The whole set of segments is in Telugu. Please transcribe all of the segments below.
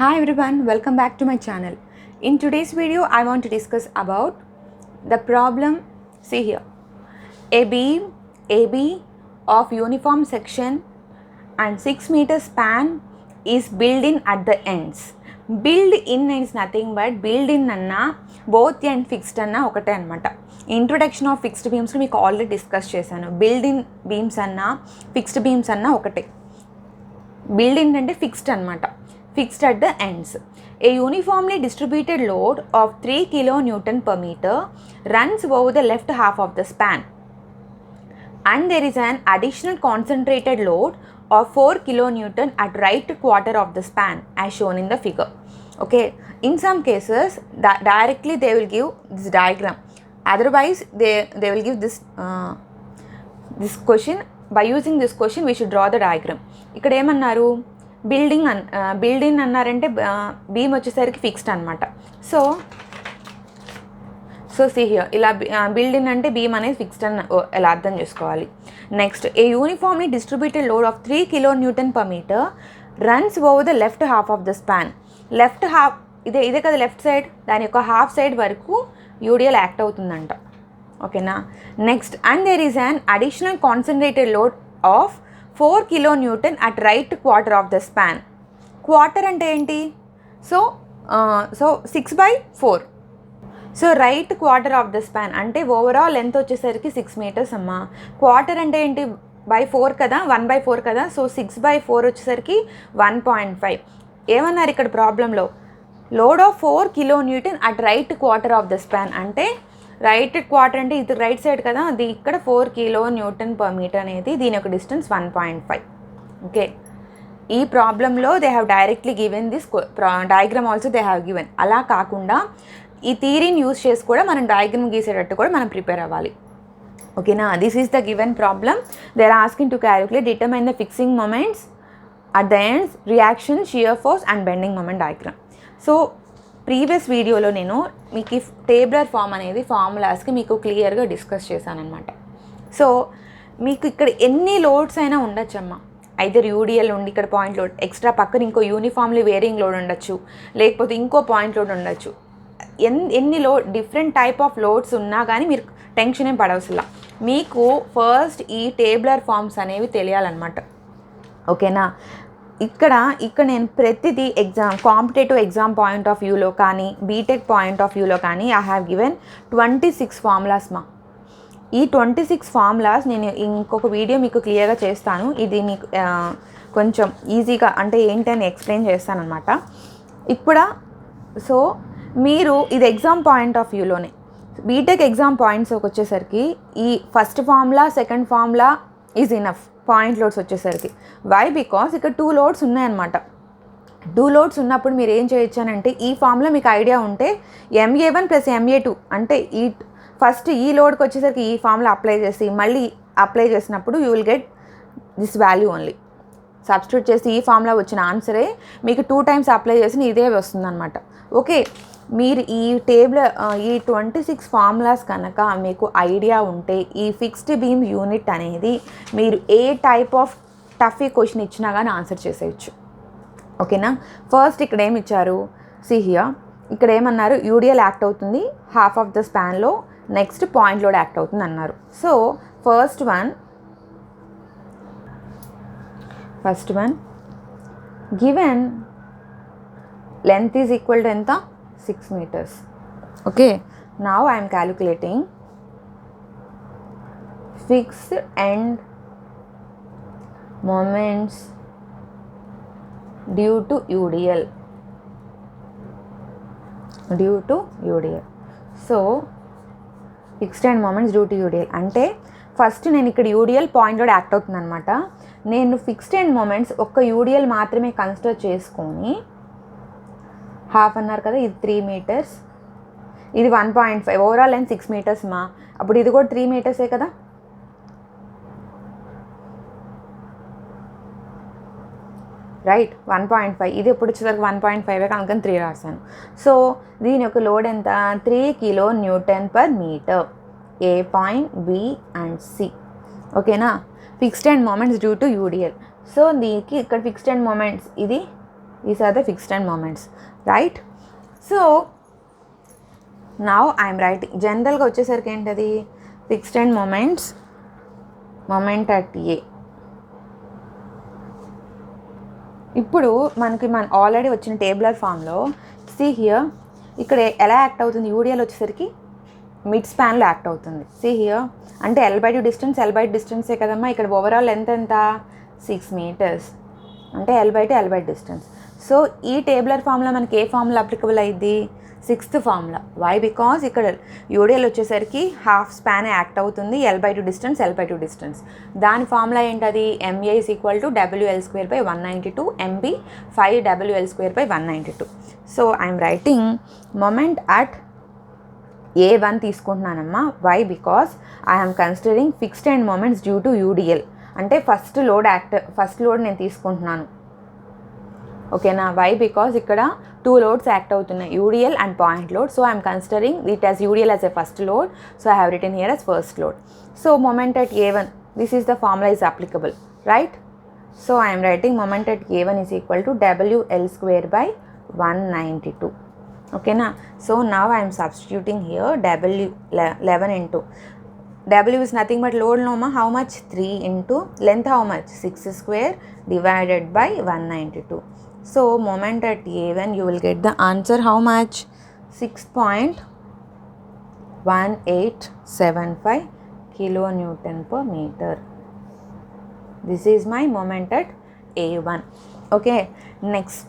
Hi everyone, welcome back to my channel. In today's video, I want to discuss about the problem. See here, a beam AB of uniform section and 6 meter span is built in at the ends. Build in is nothing but build in anna both end fixed anna ఒకటే అనమాట. ఇంట్రొడక్షన్ ఆఫ్ ఫిక్స్డ్ బీమ్స్ మీకు ఆల్రెడీ డిస్కస్ చేశాను. బిల్డ్ ఇన్ బీమ్స్ అన్నా ఫిక్స్డ్ బీమ్స్ అన్నా ఒకటే. బిల్డ్ ఇన్ అంటే ఫిక్స్డ్ అనమాట, fixed at the ends. A uniformly distributed load of 3 kN per meter runs over the left half of the span, and there is an additional concentrated load of 4 kN at right quarter of the span as shown in the figure. Okay, in some cases directly they will give this diagram, otherwise they will give this question. By using this question we should draw the diagram. ఇక్కడ ఏమన్నారు, బిల్డింగ్ అన్నారంటే బీమ్ వచ్చేసరికి ఫిక్స్డ్ అనమాట. సో సీ హియర్ ఇలా బిల్డింగ్ అంటే బీమ్ అనేది ఫిక్స్డ్ అని ఎలా అర్థం చేసుకోవాలి. Next, a uniformly distributed load of 3 kN per meter runs over the left half of the span. Left half ఇదే కదా లెఫ్ట్ సైడ్, దాని యొక్క హాఫ్ సైడ్ వరకు యూడిఎల్ యాక్ట్ అవుతుందంట. ఓకేనా. Next, and there is an additional concentrated load of 4 kN at right quarter of the span. Quarter అంటే ఏంటి? So 6/4. So right quarter of the span అంటే ఓవరాల్ లెంత్ వచ్చేసరికి 6 మీటర్స్ అమ్మా. క్వార్టర్ అంటే ఏంటి? బై 4 కదా, 1/4 కదా. సో 6/4 వచ్చేసరికి 1.5. ఏమన్నారు ఇక్కడ ప్రాబ్లంలో? Load of 4 kN at right quarter of the span అంటే రైట్ క్వార్టర్ అంటే ఇది రైట్ సైడ్ కదా, అది ఇక్కడ 4 kN per meter అనేది దీని యొక్క డిస్టెన్స్ 1.5. ఓకే, ఈ ప్రాబ్లంలో they have directly given this diagram also they have given. అలా కాకుండా ఈ థియరీని యూజ్ చేసి కూడా మనం డయాగ్రామ్ గీసేటట్టు కూడా మనం ప్రిపేర్ అవ్వాలి. ఓకేనా. This is the given problem. They are asking to calculate determine the fixing moments at the ends, reaction, shear force and bending moment diagram. So previous వీడియోలో నేను మీకు టేబులర్ ఫామ్ అనేది ఫార్ములాస్కి మీకు క్లియర్గా డిస్కస్ చేశానమాట. సో మీకు ఇక్కడ ఎన్ని లోడ్స్ అయినా ఉండొచ్చమ్మా. ఐదర్ యూడిఎల్ ఉండి ఇక్కడ పాయింట్ లోడ్, ఎక్స్ట్రా పక్కన ఇంకో యూనిఫామ్లీ వేరియింగ్ లోడ్ ఉండొచ్చు, లేకపోతే ఇంకో పాయింట్ లోడ్ ఉండొచ్చు. ఎన్ని load different type of loads ఉన్నా కానీ మీరు టెన్షన్ ఏం పడవసలా. మీకు ఫస్ట్ ఈ టేబులర్ ఫామ్స్ అనేవి తెలియాలన్నమాట. ఓకేనా. ఇక్కడ నేను ప్రతిదీ కాంపిటేటివ్ ఎగ్జామ్ పాయింట్ ఆఫ్ వ్యూలో కానీ బీటెక్ పాయింట్ ఆఫ్ వ్యూలో కానీ ఐ హ్యావ్ గివెన్ 26 ఫార్ములాస్ మా. ఈ 26 ఫార్ములాస్ నేను ఇంకొక వీడియో మీకు క్లియర్గా చేస్తాను. ఇది మీకు కొంచెం ఈజీగా అంటే ఏంటని ఎక్స్ప్లెయిన్ చేస్తానమాట ఇప్పుడు. సో మీరు ఇది ఎగ్జామ్ పాయింట్ ఆఫ్ వ్యూలోనే, బీటెక్ ఎగ్జామ్ పాయింట్స్కి వచ్చేసరికి ఈ first formula, second formula is enough point loads వచ్చేసరికి. వై? బికాస్ ఇక్కడ 2 లోడ్స్ ఉన్నాయన్నమాట. 2 లోడ్స్ ఉన్నప్పుడు మీరు ఏం చేయొచ్చు అని అంటే, ఈ ఫామ్లో మీకు ఐడియా ఉంటే MA1 + MA2 అంటే ఈ ఫస్ట్ ఈ లోడ్కి వచ్చేసరికి ఈ ఫామ్లో అప్లై చేసి మళ్ళీ అప్లై చేసినప్పుడు you will get this value only. Substitute చేసి ఈ ఫామ్లో వచ్చిన ఆన్సరే మీకు 2 టైమ్స్ అప్లై చేసిన ఇదే వస్తుందన్నమాట. ఓకే, మీరు ఈ ఈ 26 ఫార్ములాస్ కనుక మీకు ఐడియా ఉంటే ఈ ఫిక్స్డ్ బీమ్ యూనిట్ అనేది మీరు ఏ టైప్ ఆఫ్ టఫీ క్వశ్చన్ ఇచ్చినా కానీ ఆన్సర్ చేసేయచ్చు. ఓకేనా. ఫస్ట్ ఇక్కడ ఏమి ఇచ్చారు, సి హియర్. ఇక్కడ ఏమన్నారు, యూడిఎల్ యాక్ట్ అవుతుంది హాఫ్ ఆఫ్ ద స్పాన్లో, నెక్స్ట్ పాయింట్ లోడ్ యాక్ట్ అవుతుంది అన్నారు. So first one given length is equal to ఎంత? 6 meters. Okay, now I am calculating fixed end moments due to UDL. So fixed end moments due to UDL అంటే ఫస్ట్ నేను ఇక్కడ యూడిఎల్ పాయింట్ లోడ్ యాక్ట్ అవుతుంది అనమాట. నేను ఫిక్స్డ్ ఎండ్ మూమెంట్స్ ఒక్క యూడిఎల్ మాత్రమే కన్సిడర్ చేసుకొని, హాఫ్ అన్నారు కదా, ఇది 3 meters, ఇది 1.5, ఓవరాల్ లెంత్ 6 meters మా. అప్పుడు ఇది కూడా 3 meters కదా. రైట్, 1.5. ఇది ఎప్పుడు వచ్చేసరికి 1.5 కనుక 3 రాశాను. సో దీని యొక్క లోడ్ ఎంత? 3 kN per meter. A point, B and C. ఓకేనా. Fixed end moments due to UDL. So దీనికి ఇక్కడ ఫిక్స్డ్ ఎండ్ మూమెంట్స్ ఇది These are the fixed end moments, right? So now I am writing జనరల్గా వచ్చేసరికి ఏంటది fixed end moments moment at ఏ. ఇప్పుడు మనకి ఆల్రెడీ వచ్చిన టేబులర్ ఫామ్లో సి హియర్ ఇక్కడ ఎలా యాక్ట్ అవుతుంది, యూడిఎల్ వచ్చేసరికి మిడ్ స్పాన్లో యాక్ట్ అవుతుంది. సి హియర్ అంటే L/2 డిస్టెన్స్ L/2 డిస్టెన్సే కదమ్మా. ఇక్కడ ఓవరాల్ ఎంత 6 meters అంటే L/2 డిస్టెన్స్. సో ఈ టేబులర్ ఫామ్లో మనకి ఏ ఫార్ములా అప్లికబుల్ అయ్యింది, 6th ఫార్ములా. వై? బికాజ్ ఇక్కడ యూడిఎల్ వచ్చేసరికి హాఫ్ స్పాన్ యాక్ట్ అవుతుంది, L/2 డిస్టెన్స్ L/2 డిస్టెన్స్. దాని ఫార్ములా ఏంటది, MA = WL²/192, MB 5WL²/192. So I'm writing moment at A1 తీసుకుంటున్నానమ్మా. Why? Because I'm considering fixed end moments due to UDL. అంటే ఫస్ట్ లోడ్ నేను తీసుకుంటున్నాను, ఓకేనా. వై? బికాజ్ ఇక్కడ 2 loads యాక్ట్ అవుతున్నాయి, UDL and point load. So I'm considering it as UDL as a first load. So I have return here as first load. So moment at A1, this is the formula is applicable, right. So I'm writing moment at A1 = WL²/192, ఓకేనా. So now I'm substituting here W11 into W is nothing but load, no ma, how much, 3 into length, how much, 6² divided by 192. So moment at A1 you will get the answer how much, 6.1875 kilonewton per meter. This is my moment at A1. Okay, next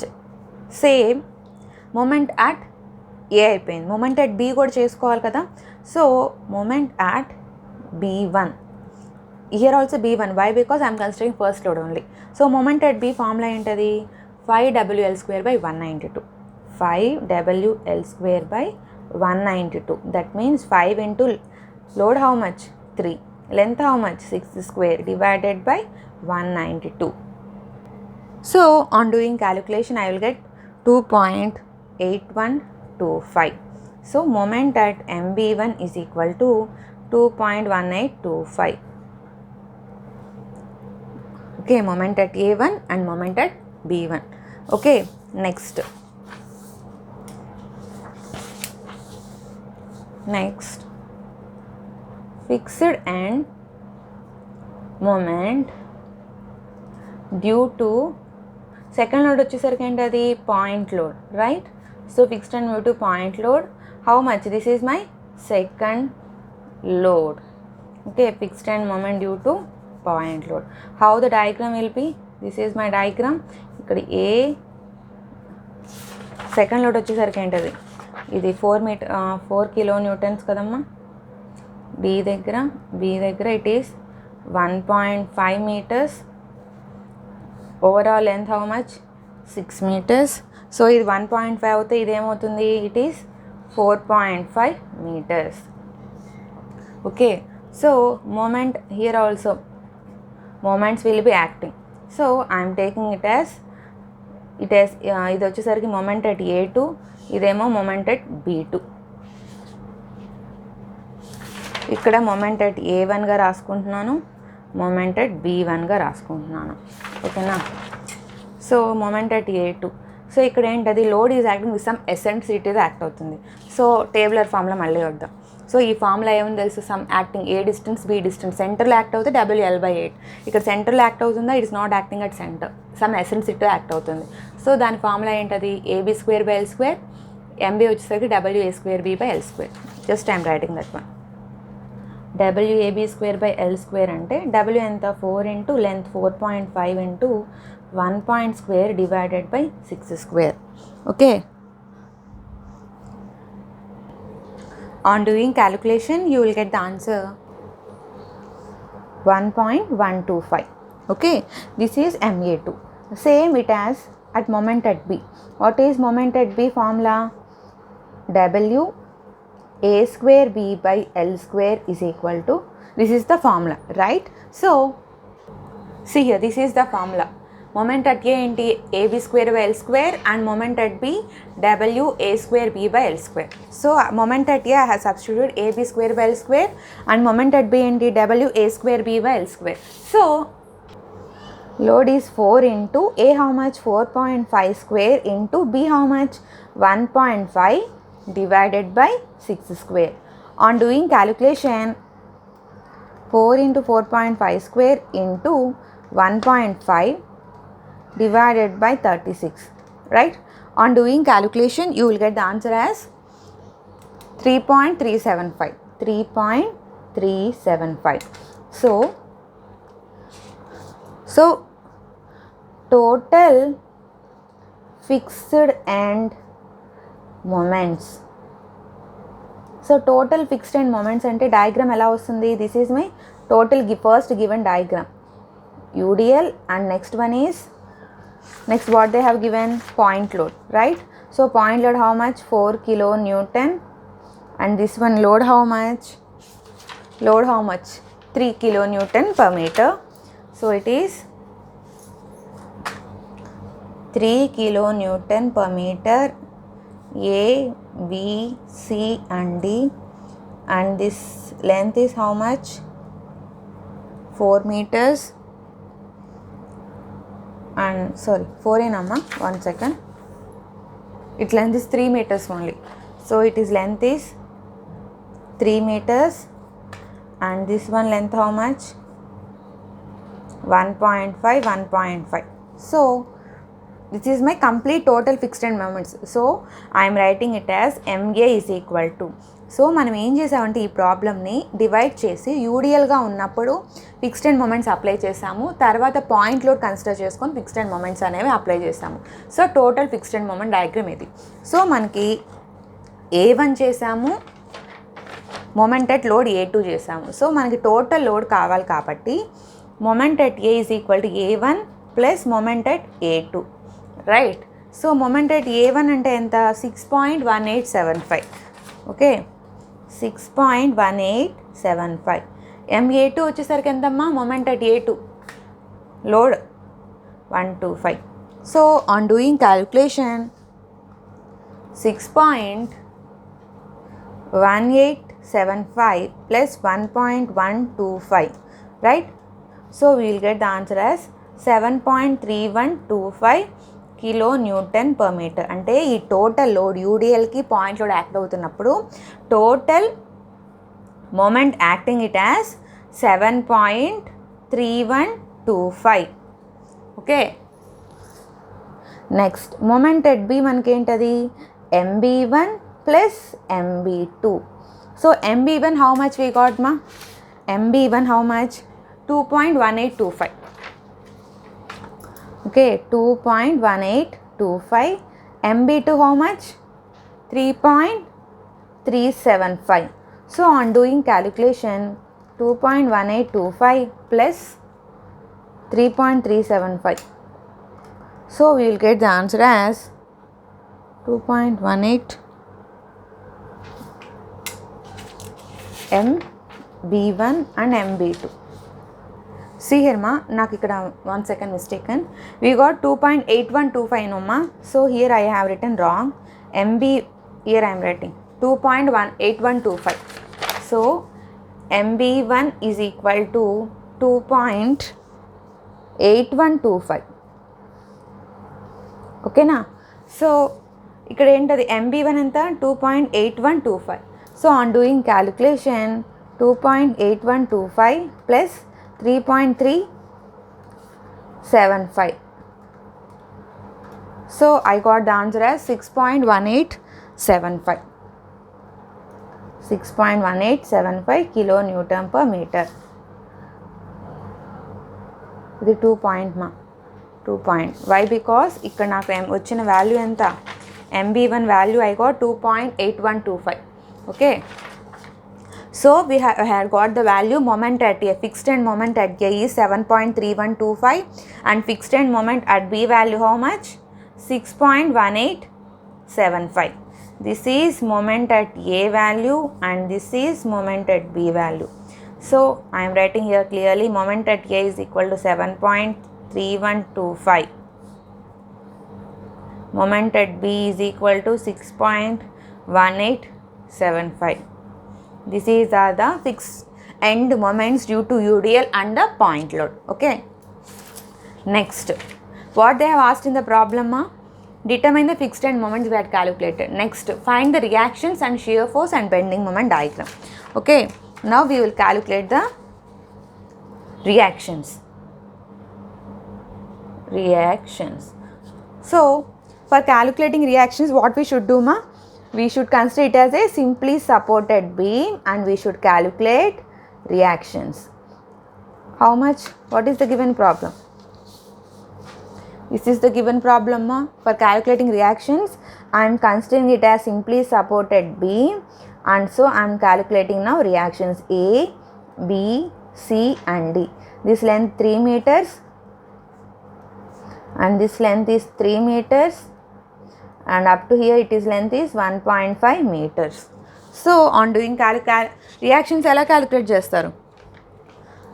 same moment at A అయిపోయింది. moment at B కూడా చేసుకోవాలి కదా. So moment at B1, here also B1. Why? Because I am considering first load only. So moment at B formula ఏంటది, 5WL²/192, 5WL²/192. that means 5 into load how much, 3, length how much, 6² divided by 192. So on doing calculation I will get 2.8125. so moment at MB1 is equal to 2.1825. okay, moment at A1 and moment at B1. okay, next fixed end moment due to second load వచ్చేసరికి ఏంటది, point load, right. So fixed and due to point load, how much, this is my second load. okay, fixed end moment due to point load. How the diagram will be, this is my diagram. ఇక్కడ A సెకండ్ లోడ్ వచ్చేసరికి ఏంటది, ఇది 4 kilonewtons కదమ్మా. B దగ్గర it is 1.5 meters. Overall length how much, 6 meters. So ఇది 1.5 అవుతే ఇదేమవుతుంది, it is 4.5 meters. okay, so moment here also moments will be acting. so I am taking it as ఇది వచ్చేసరికి moment at A2, ఇదేమో moment at B2. ఇక్కడ moment at A1 గా రాసుకుంటున్నాను, moment at B1 గా రాసుకుంటున్నాను, ఓకేనా. So moment at A2. So ఇక్కడ ఏంటది, load is acting with some ఎసెంట్రిసిటీతో యాక్ట్ అవుతుంది. సో టేబులర్ ఫామ్లో మళ్ళీ వద్దాం. సో ఈ ఫామ్లో ఏముంది తెలుసు, some acting A distance B distance, సెంటర్లో యాక్ట్ అవుతుంది WL/8. ఇక్కడ సెంటర్లో యాక్ట్ అవుతుందా, it is not acting at centre, some ఎసెంట్రిసిటీతో యాక్ట్ అవుతుంది. సో దాని ఫార్ములా ఏంటది, AB²/L², MB వచ్చేసరికి WA²B/L². Just I'm writing that one. WAB²/L² అంటే W ఎంత, 4 into length 4.5 into 1.2 divided by 6². Okay, on doing calculation you will get the answer 1.125. okay, this is MA2. same it as at moment at B. what is moment at B formula, WA²B/L² is equal to, this is the formula, right. so see here, this is the formula. moment at A ఏంటి, AB²/L² and moment at B WA²B/L². so moment at A I have substituted AB²/L² and moment at B ఏంటి, WA²B/L². so Load is 4 into A how much? 4.5 square into B how much? 1.5 divided by 6 square. On doing calculation, 4 into 4.5 square into 1.5 divided by 36, right? On doing calculation, you will get the answer as 3.375. 3.375. So total fixed end moments. So total fixed end moments ante diagram ela vastundi? This is my total first given diagram, UDL, and next one is, next what they have given, point load, right? So point load how much? 4 kilonewton, and this one load how much? 3 kilonewton per meter. So it is 3 kilonewton per meter, A, B, C and D, and this length is how much? 4 meters, and sorry 4 enamma, 1 second, its length is 3 meters only. So it is length is 3 meters, and this one length how much? 1.5. So this is my complete total fixed end moments. So I am writing it as MA is equal to, so మనం ఏం చేసామంటే ఈ ప్రాబ్లమ్ని డివైడ్ చేసి యూడిఎల్గా ఉన్నప్పుడు ఫిక్స్డ్ అండ్ మొమెంట్స్ అప్లై చేసాము, తర్వాత పాయింట్ లోడ్ కన్సిడర్ చేసుకొని ఫిక్స్డ్ అండ్ మొమెంట్స్ అనేవి అప్లై చేసాము. So total fixed end moment diagram ఇది. సో మనకి A1 చేసాము, మొమెంట్ ఎట్ లోడ్ A2 చేసాము. సో మనకి టోటల్ లోడ్ కావాలి కాబట్టి moment at A is equal to A1 plus moment at A2, right? So moment at A1 అంటే ఎంత? 6.1875. ఓకే, 6.1875. MA2 వచ్చేసరికి ఎంతమ్మా? Moment at A2 load 125. So on doing calculation 6.1875 plus 1.125, right? So we will get the answer as 7.3125 kilonewton per meter. అంటే ఈ టోటల్ లోడ్ యూడిఎల్కి పాయింట్ లోడ్ యాక్ట్ అవుతున్నప్పుడు total moment acting it as 7.3125. Okay, next moment at B మనకి ఏంటది? MB1 plus MB2. So MB1 how much we got, ma? MB1 how much? 2.1825. Okay, 2.1825. MB2 how much? 3.375. So on doing calculation, 2.1825 plus 3.375. So we will get the answer as 2.18 MB1 and MB2. See here ma, నాకు ఇక్కడ 1 second mistaken. We got 2.8125 no ma. So here I have written wrong. MB, here I am writing 2.8125. So MB1 is equal to 2.8125. ఓకేనా? సో ఇక్కడ ఏంటది? MB1 ఎంత? 2.8125. So on doing calculation 2.8125 plus 3.375. So I got the answer as 6.1875. 6.1875 kilonewton per meter. ఇది 2 పాయింట్ మా, 2 పాయింట్. వై? బికాస్ ఇక్కడ నాకు వచ్చిన వాల్యూ ఎంత? MB1 value I got 2.8125. Okay, so we had got the value moment at A, fixed end moment at A is 7.3125 and fixed end moment at B value how much? 6.1875. This is moment at A value and this is moment at B value. So I am writing here clearly moment at A is equal to 7.3125. Moment at B is equal to 6.1875. This is the fixed end moments due to UDL and the point load. Okay. Next, what they have asked in the problem, determine the fixed end moments we had calculated. Next, find the reactions and shear force and bending moment diagram. Okay, now we will calculate the reactions. So for calculating reactions, what we should do, we should consider it as a simply supported beam and we should calculate reactions. How much? What is the given problem? This is the given problem for calculating reactions. I am considering it as simply supported beam, and so I am calculating now reactions A, B, C and D. This length 3 meters and this length is 3 meters and up to here it is length is 1.5 meters. So on doing reactions ela calculate chestaru.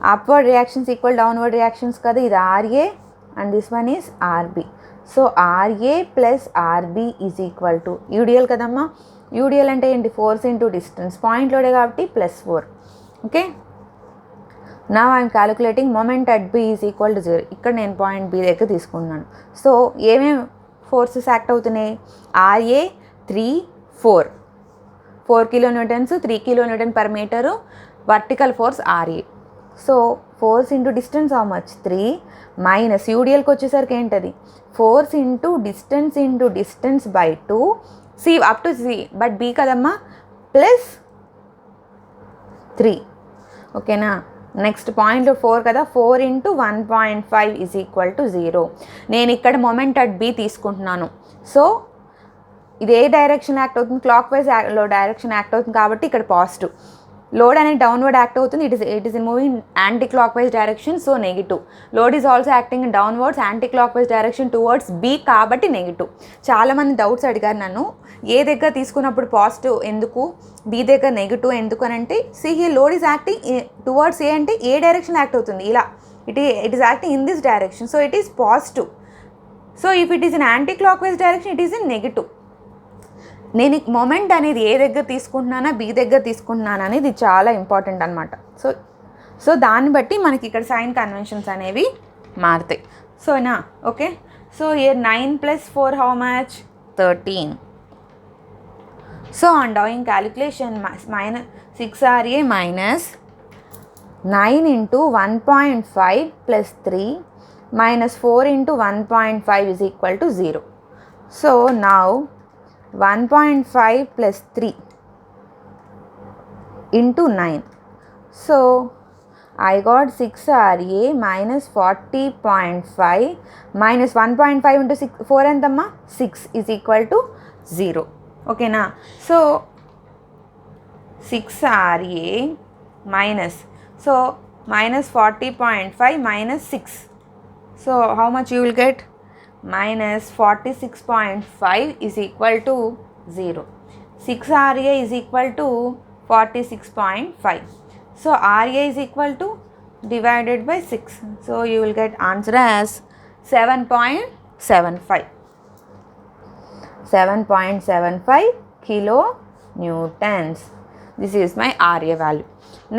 Upward reactions equal downward reactions kada, ఇది RA and this one is RB. So RA plus RB is equal to UDL kadamma. UDL అంటే ఏంటి? Force into distance. పాయింట్ లోడే కాబట్టి +4. ఓకే, నా I'm calculating moment at B is equal to 0. ఇక్కడ నేను పాయింట్ B దగ్గర తీసుకున్నాను. సో ఏమేమి ఫోర్సెస్ యాక్ట్ అవుతున్నాయి? RA 3, 4 kilonewtons, 3 kilonewton per metre vertical force RA. So force into distance how much? 3 minus యూడిఎల్కి వచ్చేసరికి ఏంటది? Force into distance by 2 C up to C but B కదమ్మా ప్లస్ 3. ఓకేనా, నెక్స్ట్ పాయింట్లో 4 కదా, 4 ఇంటూ 1.5 ఈజ్ ఈక్వల్ టు 0. నేను ఇక్కడ మొమెంట్ అట్ B తీసుకుంటున్నాను. సో ఇది ఏ డైరెక్షన్ యాక్ట్ అవుతుంది? క్లాక్ వైజ్ లో డైరెక్షన్ యాక్ట్ అవుతుంది కాబట్టి ఇక్కడ పాజిటివ్. లోడ్ అనేది డౌన్వర్డ్ యాక్ట్ అవుతుంది. It is moving anti clock wise direction, so negative. Load is also acting in downwards anti clock wise direction towards B కాబట్టి నెగిటివ్. చాలామంది డౌట్స్ అడిగారు నన్ను, ఏ దగ్గర తీసుకున్నప్పుడు పాజిటివ్ ఎందుకు, B దగ్గర నెగిటివ్ ఎందుకు అని అంటే, here load is acting towards a అంటే ఏ డైరెక్షన్ యాక్ట్ అవుతుంది? ఇలా it is acting in this direction, so it is positive. So if it is in anti clock wise direction it is in negative. నేను మొమెంట్ అనేది ఏ దగ్గర తీసుకుంటున్నానా, B దగ్గర తీసుకుంటున్నానా అనేది చాలా ఇంపార్టెంట్ అనమాట. సో దాన్ని బట్టి మనకి ఇక్కడ సైన్ కన్వెన్షన్స్ అనేవి మారుతాయి. Sona okay, so year 9 + 4 how much? 13. So on doing calculation -6RA minus 9 into 1.5 plus 3 minus 4 into 1.5 is equal to 0. So now 1.5 plus 3 into 9. So I got 6RA minus 40.5 minus 1.5 into 4 ఎంతమ్మా? 6 is equal to 0. ఓకేనా, so 6RA minus, so minus 40.5 minus 6. So how much you will get? Minus 46.5 is equal to 0. 6RA is equal to 46.5. So RA is equal to divided by 6. So you will get answer as 7.75. 7.75 kilonewtons. This is my RA value.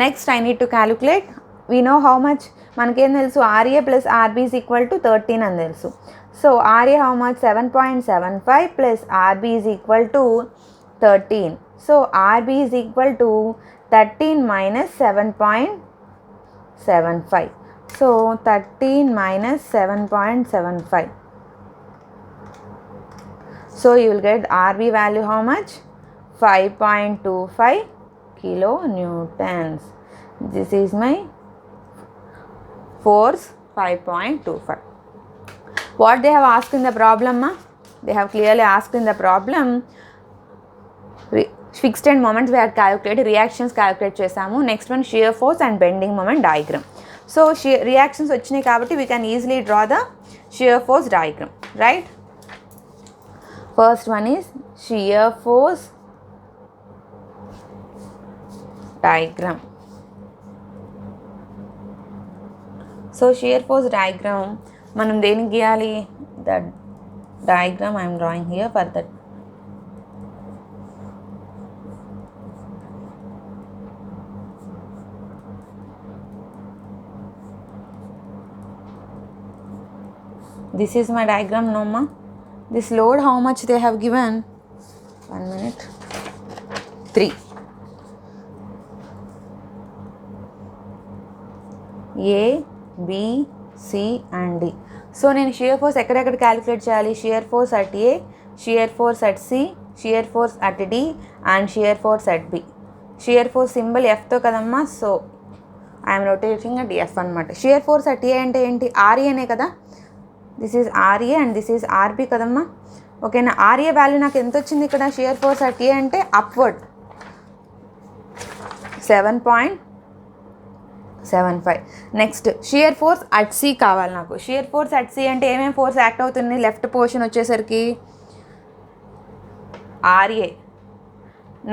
Next I need to calculate. We know how much? మనకేం తెలుసు? RA plus RB is equal to 13 అని తెలుసు. So RA how much? 7.75 plus RB is equal to 13. So RB is equal to 13 minus 7.75. So 13 minus 7.75. So you will get RB value how much? 5.25 kilonewtons. This is my force 5.25. What they have asked in the problem? They have clearly asked in the problem fixed end moments we had calculated, reactions calculate చేసాము. Next one shear force and bending moment diagram. So reactions వచ్చినాయి కాబట్టి we can easily draw the shear force diagram, right? First one is shear force diagram. So shear force diagram మనం దేనికి గీయాలి? The diagram I am drawing here for that. This is my diagram, no ma. This load, how much they have given? 1 minute. 3. A, B, C and D. So నేను షియర్ ఫోర్స్ ఎక్కడెక్కడ క్యాలిక్యులేట్ చేయాలి? Shear force at A, shear force at C, shear force at D and shear force at B. Shear force symbol ఎఫ్తో కదమ్మా, so I'm rotating at F అనమాట. షియర్ ఫోర్స్ అట్ ఏ అంటే ఏంటి? ఆర్ఏనే కదా. This is RA and this is RB కదమ్మా. ఓకేనా? ఆర్ఏ వాల్యూ నాకు ఎంత వచ్చింది ఇక్కడ? షియర్ ఫోర్స్ అట్ ఏ అంటే upward 7.75. Next shear force at C కావాలి నాకు. షియర్ ఫోర్స్ అట్ సి అంటే ఏమేమి ఫోర్స్ యాక్ట్ అవుతుంది? లెఫ్ట్ పోర్షన్ వచ్చేసరికి ఆర్ఏ.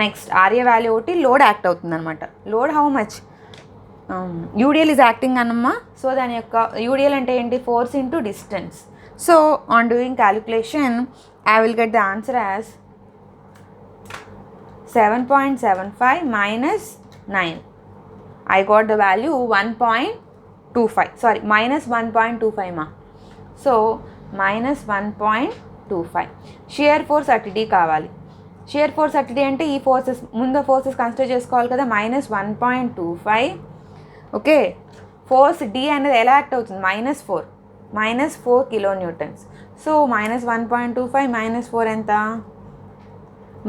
నెక్స్ట్ ఆర్ఏ వాల్యూ ఒకటి లోడ్ యాక్ట్ అవుతుంది అనమాట. Load how much? UDL is acting అన్నమ్మా. సో దాని యొక్క యూడిఎల్ అంటే ఏంటి? Force into distance. So on doing calculation I will get the answer as 7.75 minus 9. I got the value 1.25. Sorry, minus 1.25 ma. So minus 1.25. Shear force at D కావాలి. షియర్ ఫోర్స్ అట్ డి అంటే ఈ ఫోర్సెస్ ముందు ఫోర్సెస్ కన్సిడర్ చేసుకోవాలి కదా. -1.25. ఓకే, ఫోర్స్ డి అనేది ఎలా యాక్ట్ అవుతుంది? -4 కిలో న్యూటన్స్. సో -1.25 -4 ఎంత?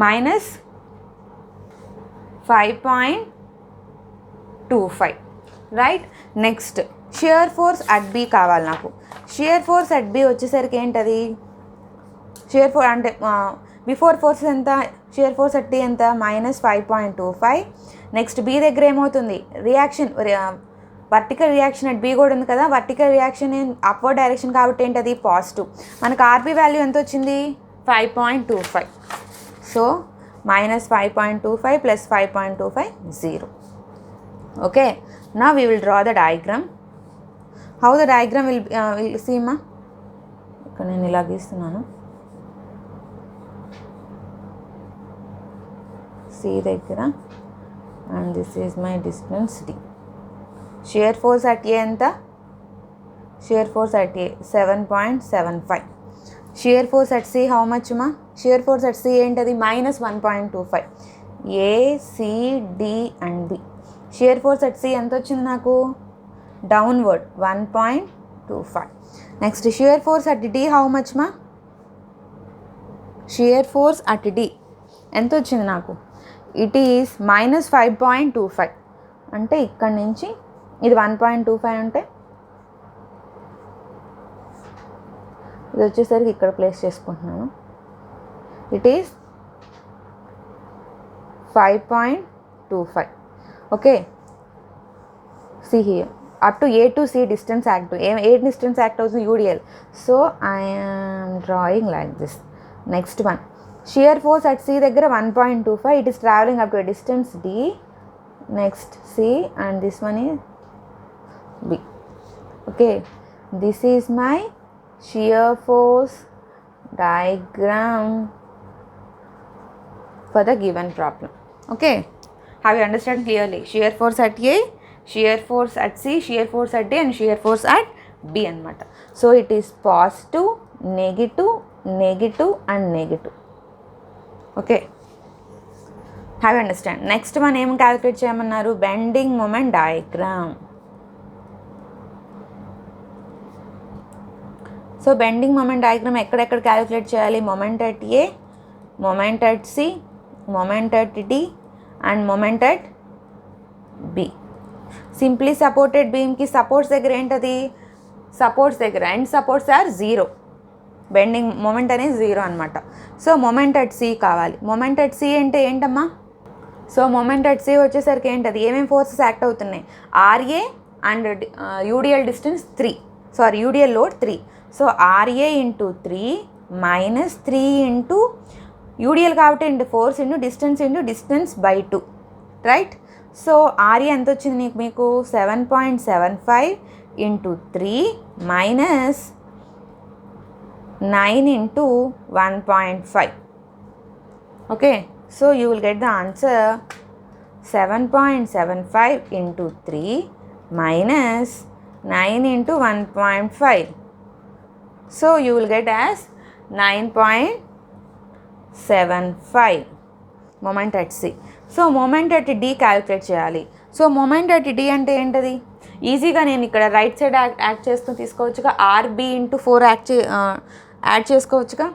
-5.25. Right. Next shear force at B కావాలి నాకు. షియర్ ఫోర్స్ అట్ బి వచ్చేసరికి ఏంటది? షియర్ ఫోర్స్ అంటే బిఫోర్ ఫోర్స్ ఎంత? షియర్ ఫోర్స్ అట్ డి ఎంత? -5.25. నెక్స్ట్ బి దగ్గర ఏమవుతుంది? Reaction, vertical reaction at B కూడా ఉంది కదా. వర్టికల్ రియాక్షన్ అప్వర్డ్ డైరెక్షన్ కాబట్టి ఏంటది? పాజిటివ్. మనకు ఆర్బి వాల్యూ ఎంత వచ్చింది? 5.25. So -5.25 plus 5.25 0. Okay, now we will draw the diagram. How the diagram will see ma? ఇక్కడ నేను ఇలా గీస్తున్నాను. C దగ్గర and this is my distance D. Shear force at A ఎంత? Shear force at A 7.75. Shear force at C how much మా? షియర్ ఫోర్స్ అట్ సి ఏంటది? -1.25. A, C, D and B. Shear force at C ఎంత వచ్చింది నాకు? Downward 1.25. Next shear force at D how much మా? షియర్ ఫోర్స్ అట్ డి ఎంత వచ్చింది నాకు? It is -5.25. అంటే ఇక్కడ నుంచి ఇది 1.25 అంటే ఇది వచ్చేసరికి ఇక్కడ ప్లేస్ చేసుకుంటున్నాను. It is 5.25. Okay, see here up to A to C distance act. ఏ డిస్టెన్స్ యాక్ట్ అవుతుంది? UDL. So I'm drawing like this. Next one shear force at C దగ్గర 1.25. It is travelling up to distance D. Next C and this one is B. Okay, this is my shear force diagram for the given problem. Okay, have you understood clearly? Shear force at A, shear force at C, shear force at D and shear force at B anamata. So it is positive, negative, negative and negative. Okay, have you understand? Next one em calculate cheyamannaru? Bending moment diagram. So bending moment diagram ఎక్కడెక్కడ క్యాలిక్యులేట్ చేయాలి? Moment at A, moment at C, moment at D and moment at B. Simply supported బీమ్కి సపోర్ట్స్ దగ్గర ఏంటది? సపోర్ట్స్ దగ్గర and supports are 0. Bending moment అనేది 0 అనమాట. సో మొమెంట్ అట్ సి కావాలి. మొమెంట్ అట్ సి అంటే ఏంటమ్మా? సో మొమెంట్ అట్ సి వచ్చేసరికి ఏంటది? ఏమేమి ఫోర్సెస్ యాక్ట్ అవుతున్నాయి? RA and UDL distance 3. Sorry, UDL load 3. So RA into 3 minus 3 into UDL కాబట్టి into force into distance by 2. Right. So RA ఎంత వచ్చింది మీకు? 7.75 into 3 minus 9 into 1.5. Okay, so you will get the answer 7.75 into 3 minus 9 into 1.5. So you will get as 9.75 moment at C. So moment at D calculate చేయాలి. సో మొమెంట్ ఎట్ డి అంటే ఏంటది? ఈజీగా నేను ఇక్కడ రైట్ సైడ్ యాడ్ చేస్తూ తీసుకోవచ్చుగా, ఆర్బి ఇంటూ 4 యాడ్ చేసుకోవచ్చుగా.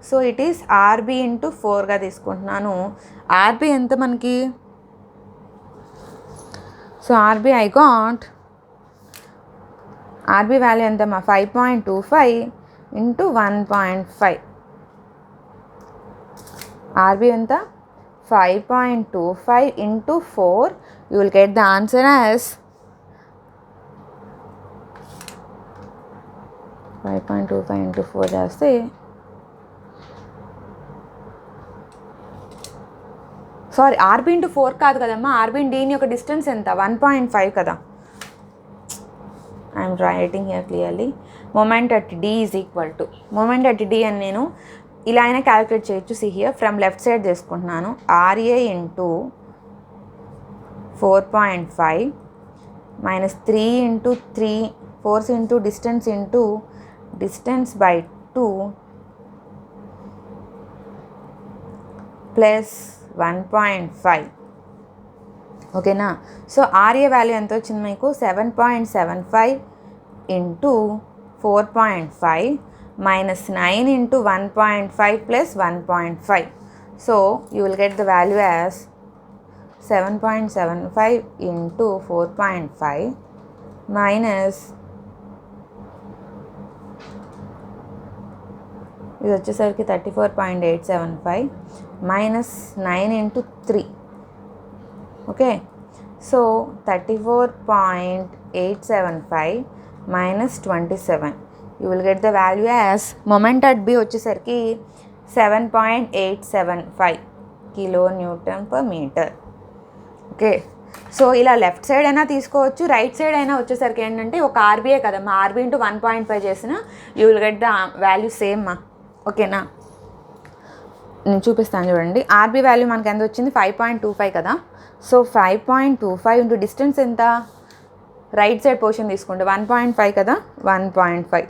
So it is RB into 4గా తీసుకుంటున్నాను. ఆర్బి ఎంత మనకి? So RB I got, RB value ఎంతమ్మా? 5.25 ఇంటూ 1.5. ఆర్బి ఎంత? 5.25 into 4. You will get the answer as 5.25 into 4 చేస్తే సారీ ఆర్బి ఇంటూ 4 కాదు కదమ్మా, ఆర్బి డీని యొక్క డిస్టెన్స్ ఎంత? 1.5 కదా. I'm writing here clearly. Moment at D is equal to, moment at D అని నేను ఇలా అయినా క్యాలిక్యులేట్ చేయొచ్చు. See here from left side చేసుకుంటున్నాను. RA into 4.5 minus 3 into 3 force into distance into distance by 2 plus 1.5. ఓకేనా? సో ఆర్ఏ వాల్యూ ఎంత వచ్చింది మీకు? 7.75 into 4.5 minus 9 into 1.5 plus 1.5. So you will get the value as 7.75 into 4.5 minus ఇది వచ్చేసరికి 34.875 minus 9 into 3. Okay, so 34.875 minus 27. You will get the value as moment at B వచ్చేసరికి 7.875 kilo newton per metre. Okay, so ఇలా లెఫ్ట్ సైడ్ అయినా తీసుకోవచ్చు, రైట్ సైడ్ అయినా వచ్చేసరికి ఏంటంటే ఒక ఆర్బీఏ కదమ్మా, ఆర్బీ ఇంటూ 1.5 చేసిన you will get the value same మా. ఓకేనా? నేను చూపిస్తాను చూడండి. ఆర్బీ వాల్యూ మనకి ఎంత వచ్చింది? 5.25 కదా. సో 5.25 ఇంటూ డిస్టెన్స్ ఎంత? రైట్ సైడ్ పోర్షన్ తీసుకుంటే 1.5 కదా, 1.5.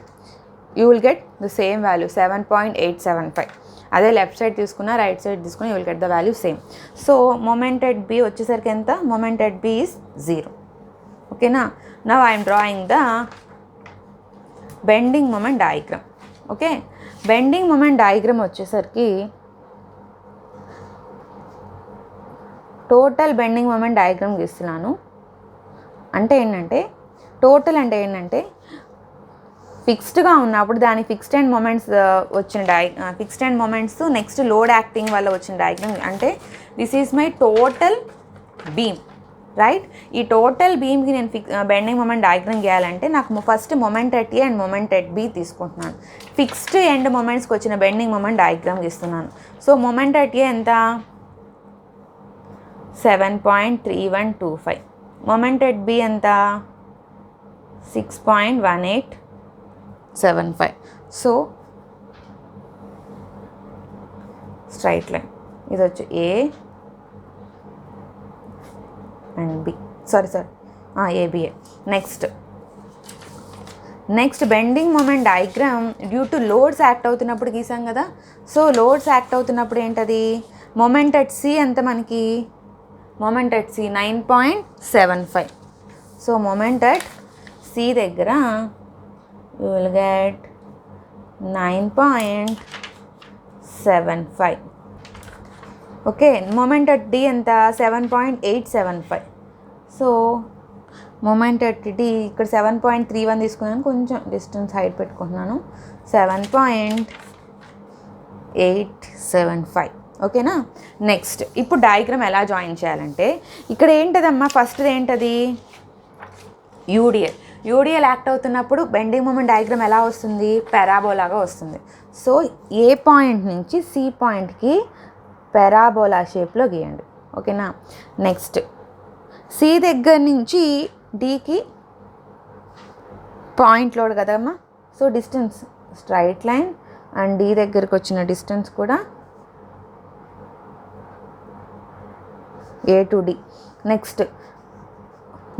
You will get the same value 7.875. అదే లెఫ్ట్ సైడ్ తీసుకున్నా రైట్ సైడ్ తీసుకున్నా you will get the value same. So moment at B వచ్చేసరికి ఎంత? Moment at B is 0. ఓకేనా? Now I'm drawing the bending moment diagram. Okay, bending moment diagram వచ్చేసరికి టోటల్ బెండింగ్ మొమెంట్ డయాగ్రామ్ గీస్తున్నాను. అంటే ఏంటంటే టోటల్ అంటే ఏంటంటే ఫిక్స్డ్గా ఉన్నప్పుడు దాని ఫిక్స్డ్ అండ్ మొమెంట్స్ వచ్చిన fixed end moments next load acting వల్ల వచ్చిన డయాగ్రామ్. అంటే this is my total beam, right? ఈ టోటల్ బీమ్కి నేను బెండింగ్ మొమెంట్ డయాగ్రామ్ గీయాలంటే నాకు first moment at A and moment at B తీసుకుంటున్నాను. ఫిక్స్డ్ ఎండ్ మొమెంట్స్కి వచ్చిన బెండింగ్ మొమెంట్ డయాగ్రామ్ గీస్తున్నాను. సో మొమెంట్ ఎట్ ఏ ఎంత? 7.3125. మొమెంట్ ఎట్ బి ఎంత? 6.1875. సో స్ట్రైట్ లైన్ ఇది వచ్చి A and B, sorry ABA. Next bending moment diagram due to loads act అవుతున్నప్పుడు గీసాం కదా. సో లోడ్స్ యాక్ట్ అవుతున్నప్పుడు ఏంటది? మొమెంట్ ఎట్ సి ఎంత మనకి? Moment at C 9.75. So moment at C దగ్గర you will get 9.75. Okay, moment at D ఎంత? 7.875. సో మొమెంట్ ఎట్ డి ఇక్కడ 7.31 తీసుకున్నాను, కొంచెం డిస్టెన్స్ హైట్ పెట్టుకుంటున్నాను. 7.875. ఓకేనా? నెక్స్ట్ ఇప్పుడు డయాగ్రామ్ ఎలా జాయిన్ చేయాలంటే ఇక్కడ ఏంటదమ్మా, ఫస్ట్ ఏంటది? యూడిఎల్ యాక్ట్ అవుతున్నప్పుడు బెండింగ్ మొమెంట్ డయాగ్రామ్ ఎలా వస్తుంది? పారాబోలాగా వస్తుంది. సో ఏ పాయింట్ నుంచి సి పాయింట్కి పారాబోలా షేప్లో గీయండి. ఓకేనా? నెక్స్ట్ సి దగ్గర నుంచి డికి పాయింట్ లోడ్ కదమ్మా. So distance straight line and D దగ్గరికి వచ్చిన డిస్టెన్స్ కూడా A to D. Next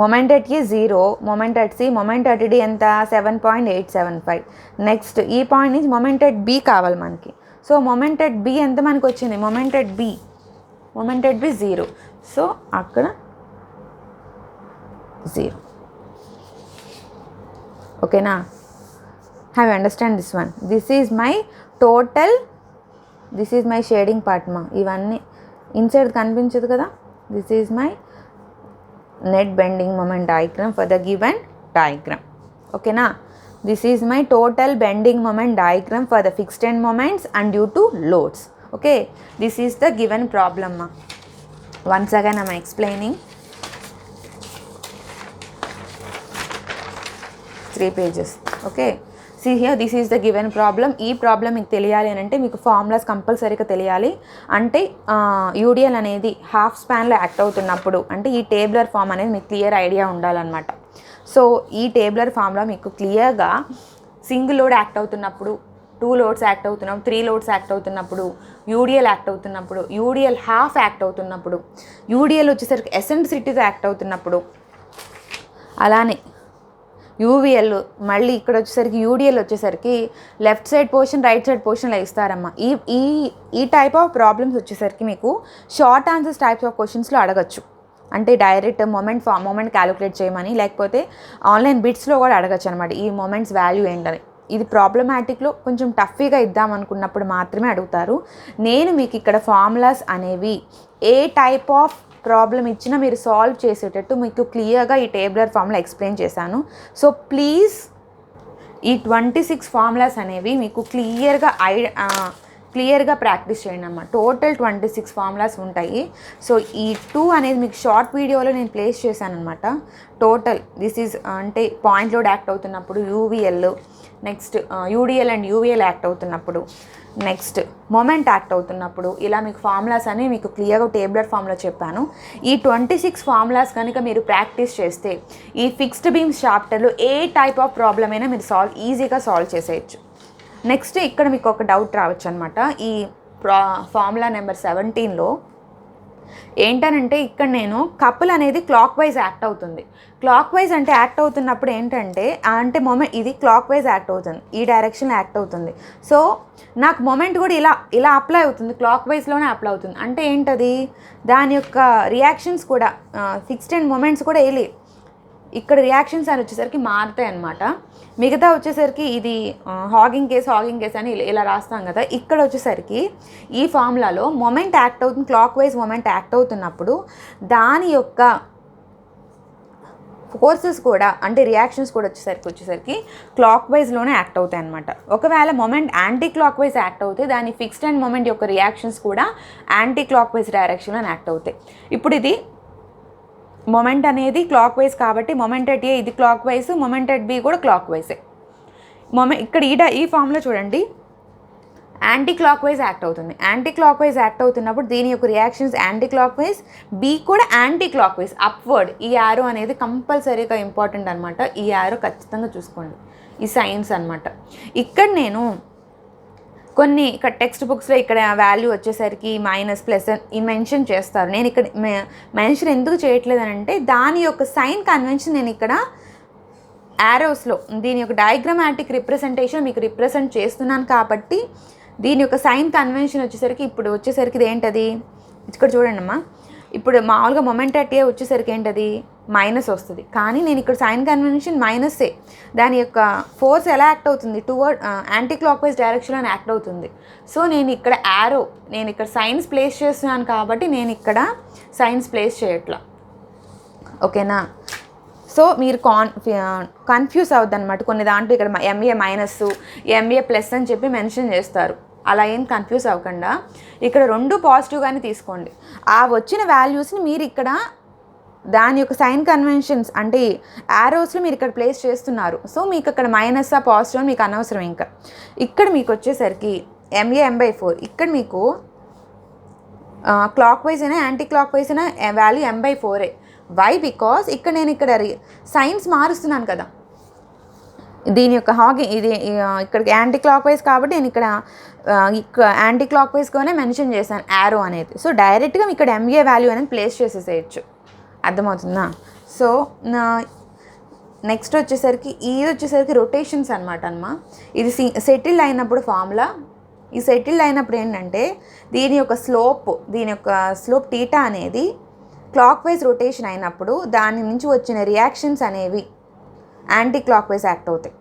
moment at A 0, moment at C, moment at D ఎంత 7.875. నెక్స్ట్ ఈ పాయింట్ నుంచి మొమెంట్ ఎట్ బి కావాలి మనకి. సో మొమెంట్ ఎట్ బి ఎంత మనకు వచ్చింది, మొమెంట్ ఎట్ బి 0. సో అక్కడ 0. ఓకేనా? Have understand this one. This is my total, this is my shading part మా. ఇవన్నీ ఇన్సైడ్ కనిపించదు కదా. This is my net bending moment diagram for the given diagram. ఓకేనా? This is my total bending moment diagram for the fixed end moments and due to loads. Okay, this is the given problem మా. Once again I'm explaining. 3 pages. ఓకే, see here, this is the given problem. ఈ ప్రాబ్లం మీకు తెలియాలి అని అంటే మీకు ఫార్ములాస్ కంపల్సరీగా తెలియాలి. అంటే యూడిఎల్ అనేది హాఫ్ స్పాన్లో యాక్ట్ అవుతున్నప్పుడు అంటే ఈ టేబులర్ ఫామ్ అనేది మీకు క్లియర్ ఐడియా ఉండాలన్నమాట. సో ఈ టేబులర్ ఫామ్లో మీకు క్లియర్గా సింగిల్ లోడ్ యాక్ట్ అవుతున్నప్పుడు, 2 లోడ్స్ యాక్ట్ అవుతున్నప్పుడు, 3 లోడ్స్ యాక్ట్ అవుతున్నప్పుడు, యూడిఎల్ యాక్ట్ అవుతున్నప్పుడు, యూడిఎల్ హాఫ్ యాక్ట్ అవుతున్నప్పుడు, యూడిఎల్ వచ్చేసరికి ఎసెంట్రిసిటీతో యాక్ట్ అవుతున్నప్పుడు, అలానే యూవిఎల్ మళ్ళీ ఇక్కడ వచ్చేసరికి యూడిఎల్ వచ్చేసరికి left side portion right side పోర్షన్లో ఇస్తారమ్మా. ఈ ఈ ఈ టైప్ ఆఫ్ ప్రాబ్లమ్స్ వచ్చేసరికి మీకు షార్ట్ ఆన్సర్స్ టైప్స్ ఆఫ్ క్వశ్చన్స్లో అడగచ్చు. అంటే డైరెక్ట్ మొమెంట్ క్యాలిక్యులేట్ చేయమని, లేకపోతే ఆన్లైన్ బిట్స్లో కూడా అడగచ్చు అనమాట. ఈ మొమెంట్స్ వాల్యూ ఏంటని. ఇది ప్రాబ్లమాటిక్లో కొంచెం టఫీగా ఇద్దాం అనుకున్నప్పుడు మాత్రమే అడుగుతారు. నేను మీకు ఇక్కడ ఫార్ములాస్ అనేవి ఏ టైప్ ఆఫ్ ప్రాబ్లం ఇచ్చినా మీరు సాల్వ్ చేసేటట్టు మీకు క్లియర్గా ఈ టేబులర్ ఫార్ములా ఎక్స్ప్లెయిన్ చేశాను. సో ప్లీజ్ ఈ 26 ఫార్ములాస్ అనేవి మీకు క్లియర్గా ప్రాక్టీస్ చేయండి అమ్మ. టోటల్ 26 ఫార్ములాస్ ఉంటాయి. సో ఈ 2 అనేది మీకు షార్ట్ వీడియోలో నేను ప్లేస్ చేశాను అనమాట. టోటల్ దిస్ ఈజ్ అంటే పాయింట్ లోడ్ యాక్ట్ అవుతున్నప్పుడు యూవిఎల్, నెక్స్ట్ యూడిఎల్ అండ్ యూవిఎల్ యాక్ట్ అవుతున్నప్పుడు, నెక్స్ట్ మొమెంట్ యాక్ట్ అవుతున్నప్పుడు, ఇలా మీకు ఫార్ములాస్ అని మీకు క్లియర్గా టేబులర్ ఫామ్లో చెప్పాను. ఈ 26 ఫార్ములాస్ కనుక మీరు ప్రాక్టీస్ చేస్తే ఈ ఫిక్స్డ్ బీమ్స్ చాప్టర్లో ఏ టైప్ ఆఫ్ ప్రాబ్లం అయినా మీరు ఈజీగా సాల్వ్ చేసేయచ్చు. నెక్స్ట్ ఇక్కడ మీకు ఒక డౌట్ రావచ్చు అనమాట. ఈ ఫార్ములా నెంబర్ 17లో ఏంటనంటే ఇక్కడ నేను కపుల్ అనేది క్లాక్ వైజ్ యాక్ట్ అవుతుంది. క్లాక్ వైజ్ అంటే యాక్ట్ అవుతున్నప్పుడు ఏంటంటే మొమెంట్ ఇది క్లాక్ వైజ్ యాక్ట్ అవుతుంది, ఈ డైరెక్షన్లో యాక్ట్ అవుతుంది. సో నాకు మొమెంట్ కూడా ఇలా అప్లై అవుతుంది, క్లాక్ వైజ్లోనే అప్లై అవుతుంది. అంటే ఏంటది, దాని యొక్క రియాక్షన్స్ కూడా ఫిక్స్డ్ అండ్ మొమెంట్స్ కూడా ఇక్కడ రియాక్షన్స్ అని వచ్చేసరికి మారుతాయి అన్నమాట. మిగతా వచ్చేసరికి ఇది హాగింగ్ కేస్ అని ఇలా రాస్తాం కదా. ఇక్కడ వచ్చేసరికి ఈ ఫార్ములాలో మొమెంట్ యాక్ట్ అవుతుంది, క్లాక్ వైజ్ మొమెంట్ యాక్ట్ అవుతున్నప్పుడు దాని యొక్క ఫోర్సెస్ కూడా అంటే రియాక్షన్స్ కూడా వచ్చేసరికి క్లాక్ వైజ్లోనే యాక్ట్ అవుతాయి అన్నమాట. ఒకవేళ moment anticlockwise act అవుతే దాని ఫిక్స్డ్ అండ్ మొమెంట్ యొక్క రియాక్షన్స్ కూడా యాంటీ క్లాక్ వైజ్ డైరెక్షన్లో యాక్ట్ అవుతాయి. ఇప్పుడు ఇది మొమెంట్ అనేది క్లాక్ వైజ్ కాబట్టి మొమెంట్ ఎట్ ఏ ఇది clockwise, moment at B కూడా క్లాక్ వైజే. ఇక్కడ ఈ ఫామ్లో చూడండి యాంటీ క్లాక్ వైజ్ యాక్ట్ అవుతుంది. యాంటీ క్లాక్ వైజ్ యాక్ట్ అవుతున్నప్పుడు దీని యొక్క reactions anticlockwise, B కూడా యాంటీ క్లాక్ వైజ్ అప్వర్డ్. ఈ యారో అనేది కంపల్సరీగా ఇంపార్టెంట్ అనమాట. ఈ యారో ఖచ్చితంగా చూసుకోండి, ఈ సైన్స్ అనమాట. ఇక్కడ నేను కొన్ని ఇక్కడ టెక్స్ట్ బుక్స్లో ఇక్కడ వాల్యూ వచ్చేసరికి మైనస్ ప్లస్ ఈ మెన్షన్ చేస్తారు. నేను ఇక్కడ మెన్షన్ ఎందుకు చేయట్లేదు అని అంటే దాని యొక్క సైన్ కన్వెన్షన్ నేను ఇక్కడ యారోస్లో దీని యొక్క డయాగ్రామాటిక్ రిప్రజెంటేషన్ మీకు రిప్రజెంట్ చేస్తున్నాను కాబట్టి దీని యొక్క సైన్ కన్వెన్షన్ వచ్చేసరికి ఇప్పుడు వచ్చేసరికి ఇది ఏంటది, ఇక్కడ చూడండి అమ్మా. ఇప్పుడు మామూలుగా మొమెంట్ అట్ ఏ వచ్చేసరికి ఏంటది మైనస్ వస్తుంది, కానీ నేను ఇక్కడ సైన్ కన్వెన్షన్ మైనస్సే. దాని యొక్క ఫోర్స్ ఎలా యాక్ట్ అవుతుంది, టువర్డ్ యాంటీ క్లాక్ వైజ్ డైరెక్షన్లో యాక్ట్ అవుతుంది. సో నేను ఇక్కడ నేను ఇక్కడ సైన్స్ ప్లేస్ చేస్తున్నాను కాబట్టి నేను ఇక్కడ సైన్స్ ప్లేస్ చేయట్లా. ఓకేనా? సో మీరు కన్ఫ్యూజ్ అవుద్ది అనమాట. కొన్ని దాంట్లో ఇక్కడ ఎంఏ మైనస్ ఎంఏ ప్లస్ అని చెప్పి మెన్షన్ చేస్తారు. అలా ఏం కన్ఫ్యూజ్ అవ్వకుండా ఇక్కడ 2 పాజిటివ్గానే తీసుకోండి. ఆ వచ్చిన వాల్యూస్ని మీరు ఇక్కడ దాని యొక్క సైన్ కన్వెన్షన్స్ అంటే యారోస్లో మీరు ఇక్కడ ప్లేస్ చేస్తున్నారు. సో మీకు అక్కడ మైనస్ పాజిటివ్ మీకు అనవసరం. ఇంకా ఇక్కడ మీకు వచ్చేసరికి ఎంఏ m/4 ఇక్కడ మీకు క్లాక్ వైజ్ అయినా యాంటీ క్లాక్ వైజ్ అయినా వాల్యూ m/4. వై? బికాస్ ఇక్కడ నేను ఇక్కడ సైన్స్ మారుస్తున్నాను కదా. దీని యొక్క ఇది ఇక్కడ యాంటీ క్లాక్ వైజ్ కాబట్టి నేను ఇక్కడ యాంటీ క్లాక్ వైజ్గానే మెన్షన్ చేశాను యారో అనేది. సో డైరెక్ట్గా ఇక్కడ ఎంఏ వాల్యూ అనేది ప్లేస్ చేసేసేయచ్చు. అర్థమవుతుందా? సో నెక్స్ట్ వచ్చేసరికి ఇది వచ్చేసరికి రొటేషన్స్ అనమాట ఇది సెటిల్ అయినప్పుడు ఫార్ములా. ఈ సెటిల్ అయినప్పుడు ఏంటంటే దీని యొక్క స్లోప్ టీటా అనేది క్లాక్ వైజ్ రొటేషన్ అయినప్పుడు దాని నుంచి వచ్చిన రియాక్షన్స్ అనేవి యాంటీ క్లాక్ వైజ్ యాక్ట్ అవుతాయి.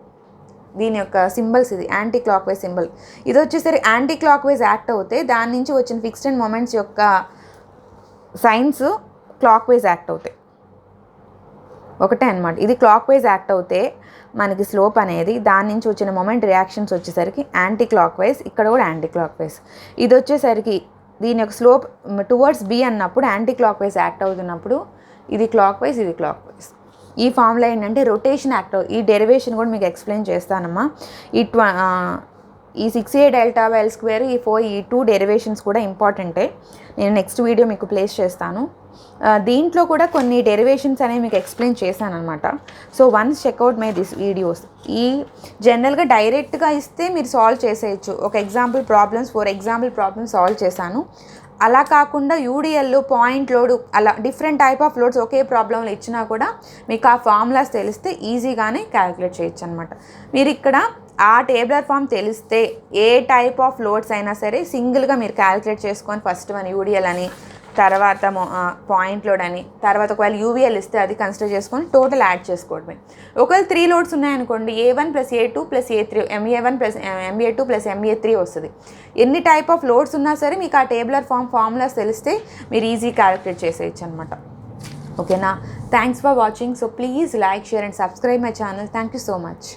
దీని యొక్క సింబల్స్ ఇది యాంటీ క్లాక్ వైజ్ సింబల్. ఇది వచ్చేసరికి యాంటీ క్లాక్ వైజ్ యాక్ట్ అవుతే దాని నుంచి వచ్చిన ఫిక్స్డ్ అండ్ మొమెంట్స్ యొక్క సైన్స్ క్లాక్ వైజ్ యాక్ట్ అవుతాయి. ఒకటే అనమాట. ఇది క్లాక్ వైజ్ యాక్ట్ అవుతే మనకి స్లోప్ అనేది దాని నుంచి వచ్చిన మొమెంట్ రియాక్షన్స్ వచ్చేసరికి యాంటీ క్లాక్ వైజ్, ఇక్కడ కూడా యాంటీ క్లాక్ వైజ్. ఇది వచ్చేసరికి దీని యొక్క స్లోప్ టువర్డ్స్ బి అన్నప్పుడు యాంటీ క్లాక్ వైజ్ యాక్ట్ అవుతున్నప్పుడు ఇది క్లాక్ వైజ్, ఇది క్లాక్ వైజ్. ఈ ఫార్ములా ఏంటంటే రొటేషన్ యాక్ట్ ఈ డెరివేషన్ కూడా మీకు ఎక్స్ప్లెయిన్ చేస్తానమ్మా. ఈ 6a delta by L square ఈ 2 డెరివేషన్స్ కూడా ఇంపార్టెంటే. నేను నెక్స్ట్ వీడియో మీకు ప్లేస్ చేస్తాను. దీంట్లో కూడా కొన్ని డెరివేషన్స్ అనేవి మీకు ఎక్స్ప్లెయిన్ చేశాను అనమాట. So once checkout my this videos. ఈ జనరల్గా డైరెక్ట్గా ఇస్తే మీరు సాల్వ్ చేసేయచ్చు. ఒక example problems 4 example problems solve చేశాను. అలా కాకుండా యూడిఎల్ పాయింట్ లోడ్ అలా డిఫరెంట్ టైప్ ఆఫ్ లోడ్స్ ఒకే ప్రాబ్లంలో ఇచ్చినా కూడా మీకు ఆ ఫార్ములాస్ తెలిస్తే ఈజీగానే క్యాలిక్యులేట్ చేయొచ్చు అనమాట. మీరు ఇక్కడ ఆ టేబులర్ ఫామ్ తెలిస్తే ఏ టైప్ ఆఫ్ లోడ్స్ అయినా సరే సింగిల్గా మీరు క్యాలిక్యులేట్ చేసుకొని ఫస్ట్ వన్ యూడిఎల్ అని, తర్వాత పాయింట్ లోడ్ అని, తర్వాత ఒకవేళ యూవీఎల్ ఇస్తే అది కన్సిడర్ చేసుకొని టోటల్ యాడ్ చేసుకోవడమే. ఒకవేళ 3 లోడ్స్ ఉన్నాయనుకోండి, A1 + A2 + A3 MA1 + MA2 + MA3 వస్తుంది. ఎన్ని టైప్ ఆఫ్ లోడ్స్ ఉన్నా సరే మీకు ఆ టేబులర్ ఫార్ములాస్ తెలిస్తే మీరు ఈజీ క్యాలిక్యులేట్ చేసేయచ్చు అనమాట. ఓకేనా? Thanks for watching. So please like, share and subscribe my channel. Thank you so much.